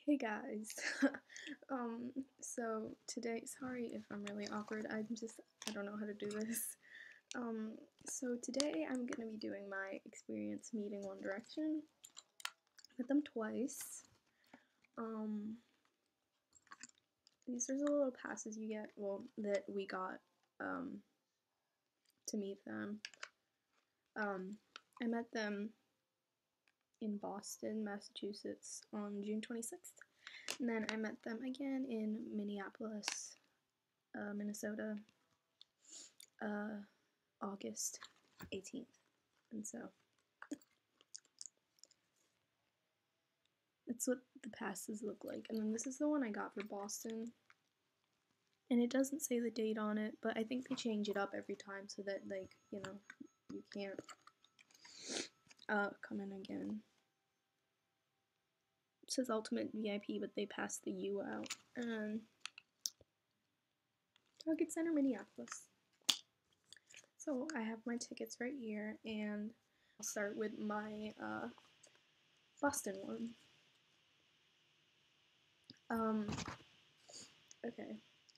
Hey guys. So today, sorry if I'm really awkward, I don't know how to do this. Um, so today I'm gonna be doing my experience meeting One Direction. Met them twice. Um, these are the little passes you get, well, that we got, to meet them. I met them in Boston, Massachusetts on June 26th. And then I met them again in Minneapolis, Minnesota, August 18th. And so that's what the passes look like. And then this is the one I got for Boston. And it doesn't say the date on it, but I think they change it up every time so that, like, you know, you can't come in again. It says Ultimate VIP, but they passed the U out. And Target Center, Minneapolis. So I have my tickets right here, and I'll start with my Boston one. Okay,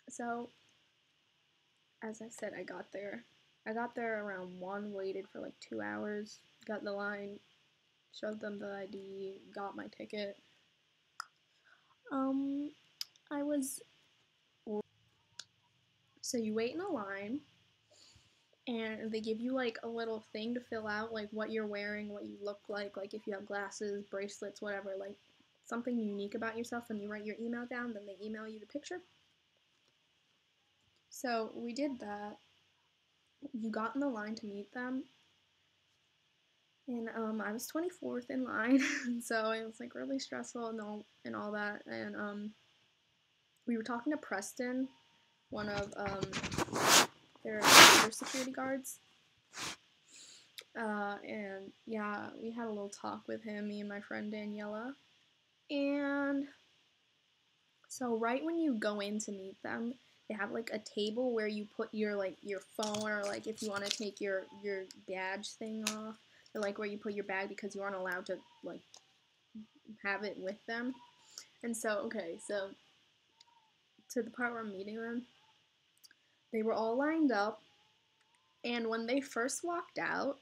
so as I said, I got there around 1, waited for like 2 hours, got the line, showed them the ID, got my ticket. I was, so you wait in a line, and they give you like a little thing to fill out, like what you're wearing, what you look like if you have glasses, bracelets, whatever, like something unique about yourself, and you write your email down, then they email you the picture. So we did that. You got in the line to meet them, and I was 24th in line, so it was like really stressful and all that. And we were talking to Preston, one of their security guards, and yeah, we had a little talk with him, me and my friend Daniela. And so right when you go in to meet them, they have like a table where you put your phone, or like if you want to take your badge thing off, or like where you put your bag, because you aren't allowed to like have it with them. And so, okay, so to the part where I'm meeting them, they were all lined up, and when they first walked out,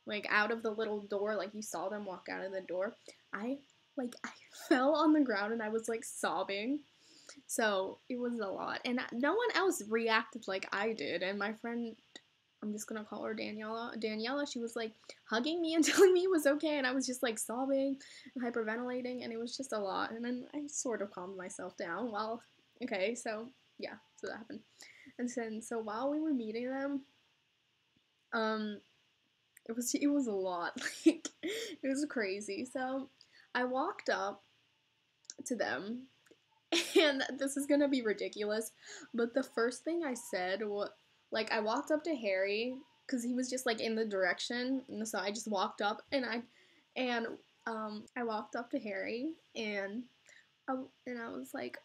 like out of the little door, like you saw them walk out of the door, I fell on the ground and I was like sobbing. So it was a lot, and no one else reacted like I did. And my friend, I'm just gonna call her Daniela, she was like hugging me and telling me it was okay, and I was just like sobbing and hyperventilating, and it was just a lot. And then I sort of calmed myself down. Okay, so yeah, so that happened. And then so while we were meeting them, it was a lot. Like, it was crazy. So I walked up to them, and this is gonna be ridiculous, but the first thing I said was, like, I walked up to Harry because he was just like in the direction, and so I just walked up, and I walked up to Harry, and I was like,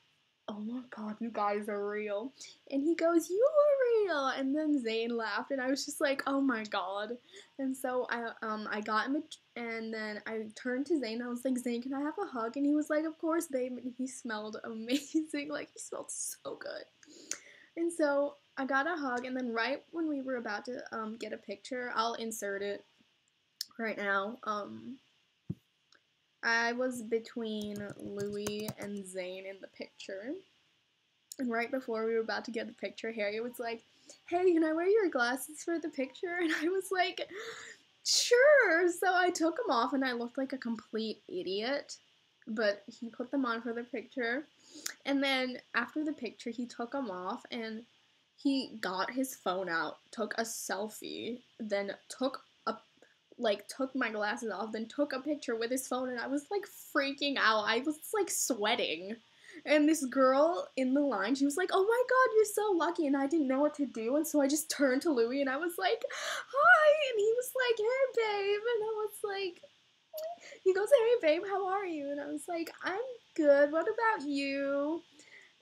oh my god, you guys are real. And he goes, you are real. And then Zayn laughed, and I was just like, oh my god. And so I got him, and then I turned to Zayn, and I was like, Zayn, can I have a hug? And he was like, of course, babe. And he smelled amazing. Like, he smelled so good. And so I got a hug, and then right when we were about to get a picture, I'll insert it right now. I was between Louis and Zayn in the picture. And right before we were about to get the picture, Harry was like, hey, can I wear your glasses for the picture? And I was like, sure. So I took them off, and I looked like a complete idiot. But he put them on for the picture. And then after the picture, he took them off, and he got his phone out, took a selfie, then took my glasses off, then took a picture with his phone, and I was like freaking out. I was like sweating. And this girl in the line, she was like, oh my god, you're so lucky. And I didn't know what to do, and so I just turned to Louis, and I was like, hi. And he was like, hey babe. And I was like, he goes, hey babe, how are you? And I was like, I'm good, what about you?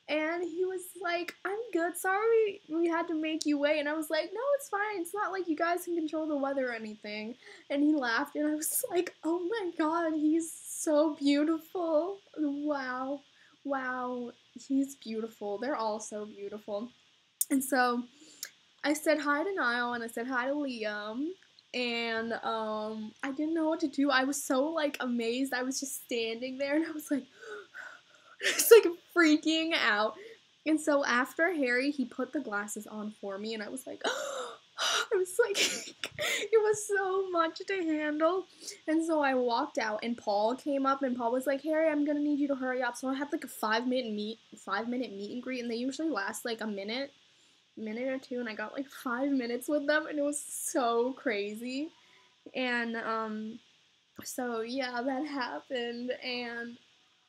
And he was like, I'm good, sorry we had to make you wait. And I was like, no, it's fine, it's not like you guys can control the weather or anything. And he laughed, and I was like, oh my god, he's so beautiful. Wow. Wow. He's beautiful. They're all so beautiful. And so I said hi to Niall and I said hi to Liam. And I didn't know what to do. I was so like amazed. I was just standing there and I was like I was like freaking out. And so after Harry, he put the glasses on for me and I was like I was like it was so much to handle. And so I walked out and Paul came up and Paul was like, "Harry, I'm gonna need you to hurry up." So I had like a 5 minute meet and greet, and they usually last like a minute or two, and I got like 5 minutes with them, and it was so crazy. And so yeah, that happened, and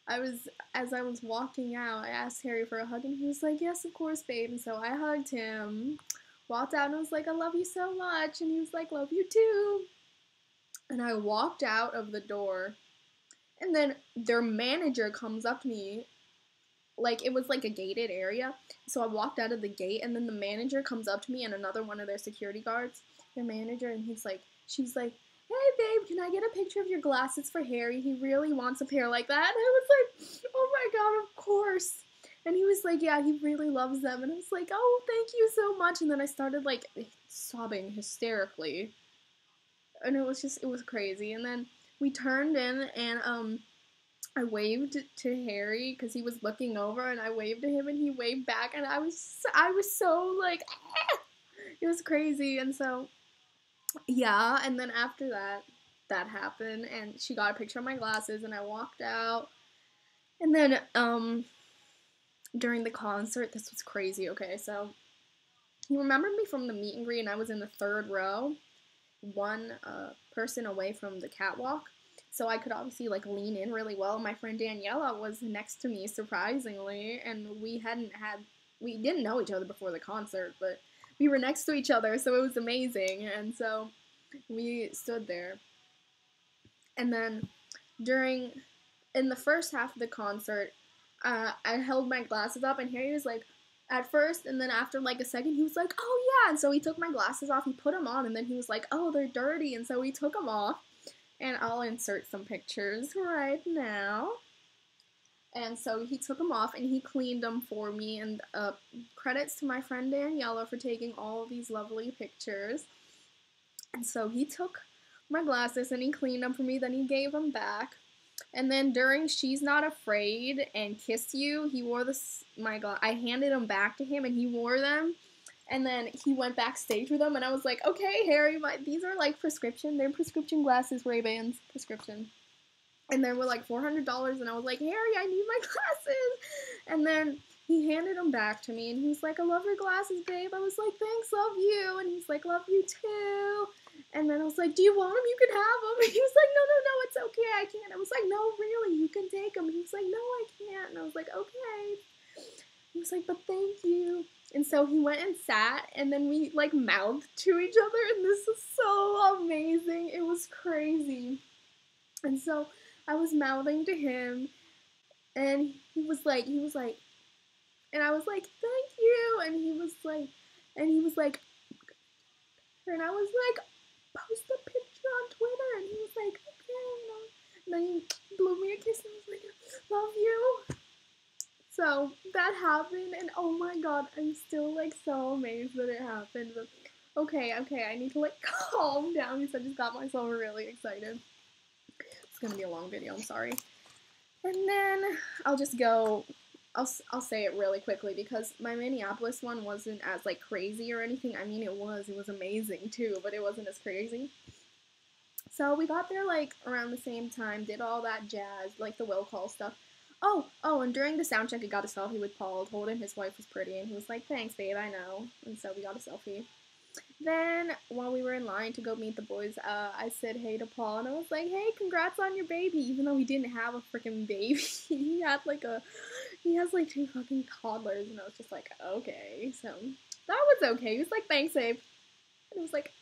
I was as I was walking out, I asked Harry for a hug, and he was like, "Yes, of course, babe." And so I hugged him, walked out, and I was like, "I love you so much," and he was like, "Love you too." And I walked out of the door, and then their manager comes up to me, like it was like a gated area. So I walked out of the gate and then the manager comes up to me and another one of their security guards, their manager, and she was like, "Hey babe, can I get a picture of your glasses for Harry? He really wants a pair like that." And I was like, "Oh my god, of course." And he was like, "Yeah, he really loves them." And I was like, "Oh, thank you so much." And then I started like sobbing hysterically. And it was crazy. And then we turned in and I waved to Harry because he was looking over, and I waved to him, and he waved back, and I was so like, ah! It was crazy, and so yeah, and then after that, that happened, and she got a picture of my glasses, and I walked out, and then during the concert, this was crazy. Okay, so you remember me from the meet and greet, and I was in the third row, one person away from the catwalk. So I could obviously like lean in really well. My friend Daniela was next to me surprisingly, and we didn't know each other before the concert, but we were next to each other, so it was amazing. And so we stood there. And then during in the first half of the concert, I held my glasses up, and Harry was like, at first, and then after like a second, he was like, "Oh yeah," and so he took my glasses off, he put them on, and then he was like, "Oh, they're dirty," and so he took them off, and I'll insert some pictures right now. And so he took them off and he cleaned them for me, and credits to my friend Daniela for taking all these lovely pictures. And so he took my glasses and he cleaned them for me, then he gave them back. And then during She's Not Afraid and Kiss You, he wore I handed them back to him and he wore them. And then he went backstage with them and I was like, "Okay, Harry, these are like they're prescription glasses, Ray-Bans, prescription." And they were like $400 and I was like, "Harry, I need my glasses." And then he handed them back to me and he was like, "I love your glasses, babe." I was like, "Thanks, love you." And he's like, "Love you too." And then I was like, "Do you want them? You can have them." And he was like, "No, no, no, it's okay, I can't." I was like, "No, really, you can take them." And he was like, "No, I can't." And I was like, "Okay." He was like, "But thank you." And so he went and sat, and then we like mouthed to each other, and this was so amazing. It was crazy. And so I was mouthing to him, and he was like, and I was like, "Thank you." And he was like, and I was like, "Post a picture on Twitter." And he was like, "Okay." And then he blew me a kiss and was like, "Love you." So that happened, and oh my god, I'm still like so amazed that it happened. But okay, I need to like calm down because I just got myself really excited. It's gonna be a long video, I'm sorry. And then I'll just go. I'll say it really quickly because my Minneapolis one wasn't as like crazy or anything. I mean, it was amazing too, but it wasn't as crazy. So we got there like around the same time, did all that jazz, like the will call stuff. And during the sound check, I got a selfie with Paul. Told him his wife was pretty, and he was like, "Thanks, babe, I know." And so we got a selfie. Then, while we were in line to go meet the boys, I said hey to Paul, and I was like, "Hey, congrats on your baby," even though he didn't have a freaking baby. He has like two fucking toddlers, and I was just like, "Okay." So, that was okay. He was like, "Thanks, babe." And it was like,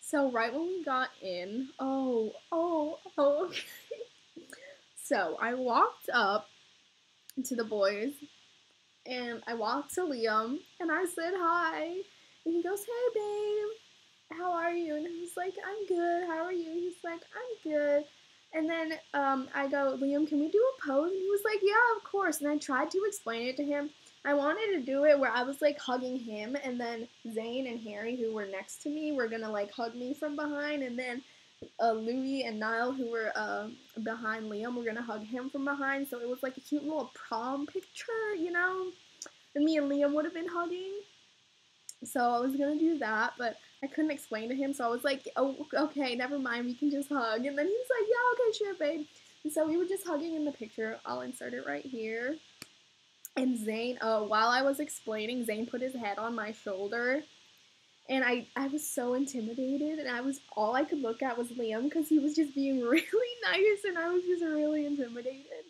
so right when we got in, okay. So, I walked up to the boys, and I walked to Liam, and I said hi, and he goes, "Hey, babe, how are you?" And I was like, "I'm good, how are you?" He's like, "I'm good." And then I go, Liam, can we do a pose? And he was like, yeah, of course. And I tried to explain it to him. I wanted to do it where I was like hugging him, and then Zane and Harry, who were next to me, were gonna like hug me from behind, and then Louis and Niall, who were behind Liam, were gonna hug him from behind. So it was like a cute little prom picture, you know? And me and Liam would have been hugging. So I was gonna do that, but I couldn't explain to him. So I was like, oh, okay, never mind, we can just hug. And then he was like, yeah, okay, sure, babe. And so we were just hugging in the picture. I'll insert it right here. And Zane, while I was explaining, Zane put his head on my shoulder. And I was so intimidated, and all I could look at was Liam because he was just being really nice, and I was just really intimidated.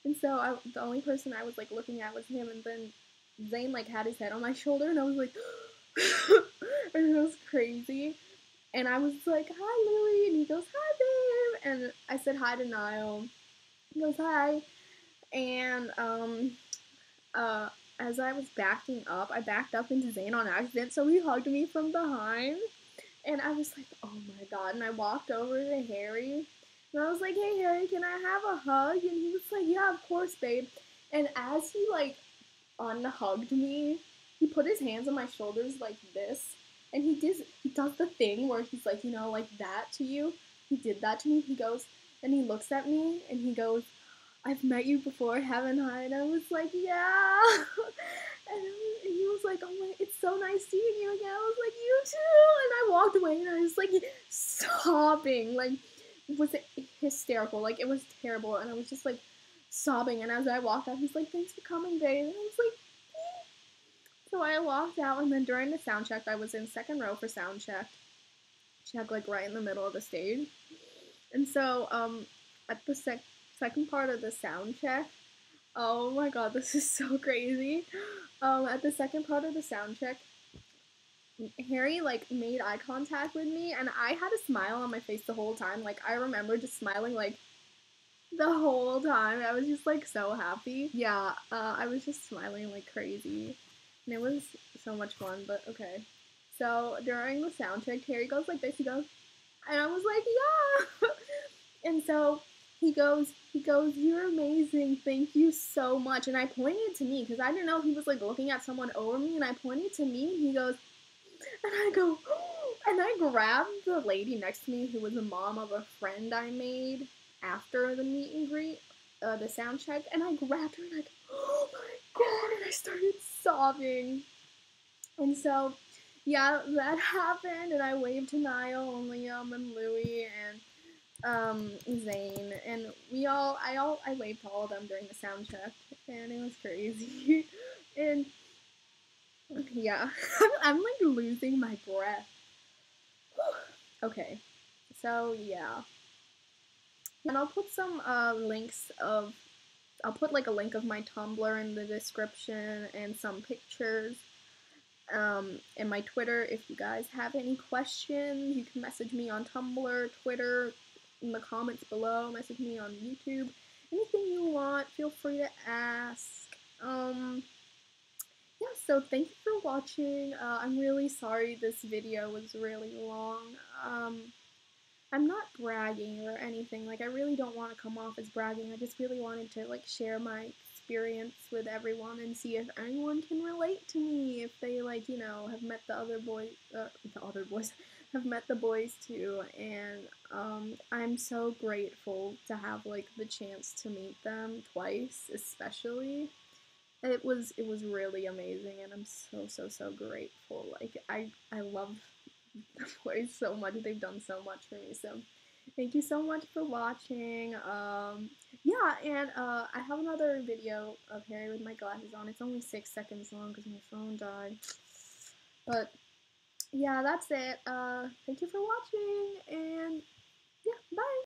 And so the only person I was like looking at was him, and then Zane like had his head on my shoulder, and I was like, and it was crazy. And I was like, hi, Louie, and he goes, hi, babe, and I said hi to Niall. He goes, hi, and as I was backing up, I backed up into Zane on accident, so he hugged me from behind. And I was like, oh my god. And I walked over to Harry. And I was like, hey, Harry, can I have a hug? And he was like, yeah, of course, babe. And as he, like, unhugged me, he put his hands on my shoulders like this. And he does the thing where he's like, you know, like that to you. He did that to me. He goes, and he looks at me, and he goes, I've met you before, haven't I? And I was like, yeah. And he was like, oh my, it's so nice seeing you again. I was like, you too. And I walked away, and I was like sobbing. Like, it was hysterical. Like, it was terrible. And I was just like sobbing. And as I walked out, he's like, thanks for coming, babe. And I was like, so I walked out, and then during the sound check, I was in second row for sound check. Check, like, right in the middle of the stage. And so, at the second part of the sound check, oh my god, this is so crazy. At the second part of the sound check, Harry, like, made eye contact with me, and I had a smile on my face the whole time. Like, I remember just smiling, like, the whole time. I was just, like, so happy. Yeah, I was just smiling like crazy. And it was so much fun, but okay. So, during the sound check, Harry goes like this, he goes, and I was like, yeah! And so, he goes, you're amazing, thank you so much. And I pointed to me, because I didn't know he was, like, looking at someone over me, and I pointed to me, and he goes, and I go, oh, and I grabbed the lady next to me, who was the mom of a friend I made after the meet and greet, the sound check, and I grabbed her, and I go, oh my god, and I started sobbing. And so, yeah, that happened, and I waved to Niall and Liam and Louie and Zane, and I waved to all of them during the sound check, and it was crazy. And yeah, I'm like losing my breath. Okay, so yeah, and I'll put some links of, I'll put like a link of my Tumblr in the description and some pictures. And my Twitter, if you guys have any questions, you can message me on Tumblr, Twitter, in the comments below, message me on YouTube. Anything you want, feel free to ask. Yeah, so thank you for watching. I'm really sorry this video was really long. I'm not bragging or anything. Like, I really don't want to come off as bragging. I just really wanted to, like, share my experience with everyone and see if anyone can relate to me, if they, like, you know, have met the other boys, have met the boys too. And I'm so grateful to have, like, the chance to meet them twice, especially. It was really amazing, and I'm so grateful. Like, I love the boys so much. They've done so much for me. So thank you so much for watching. Yeah, and I have another video of Harry with my glasses on. It's only 6 seconds long because my phone died. But yeah, that's it. Thank you for watching, and yeah, bye.